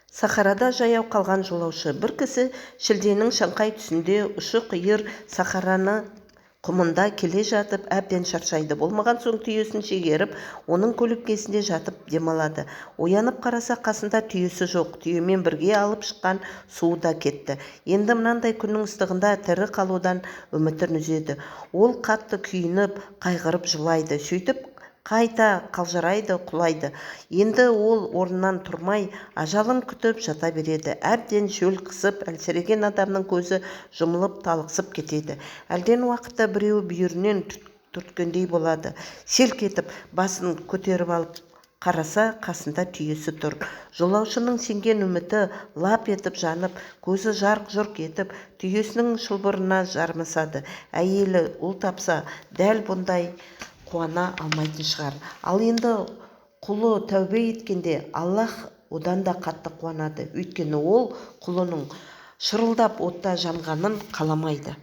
Сахарада жаяу қалған жолаушы бір кісі шілденің шаңқай түсінде ұшы-қиыр сахараны құмында келе жатып әбден шаршайды. Болмаған соң түйесін шегеріп, оның көлеңкесінде жатып демалады. Оянып қараса, қасында түйесі жоқ. Түйемен бірге алып шыққан суы да кетті. Енді мынандай күннің ыстығында тірі қалудан үмітін үзеді. Ол қатты күйініп, қайғырып жылайды. Сөйтіп қайта қалжырайды, құлайды. Енді ол орнынан тұрмай, ажалын күтіп жата береді. Әбден шөл қысып, әлсіреген адамның көзі жұмылып талықсып кетеді. Әлден уақытта біреу бүйірінен түрткендей болады. Селк етіп, басын көтеріп алып қараса, қасында түйесі тұр. Жолаушының сенген үміті лап етіп жанып, көзі жарқ-жұрқ етіп, түйесінің шылбырына жармасады. Әйелі ұл тапса, дәл бұндай қуана алмайтын шығар. Ал енді құлы тәубе еткенде Аллах одан да қатты қуанады. Өйткені ол құлының шырылдап отта жанғанын қаламайды.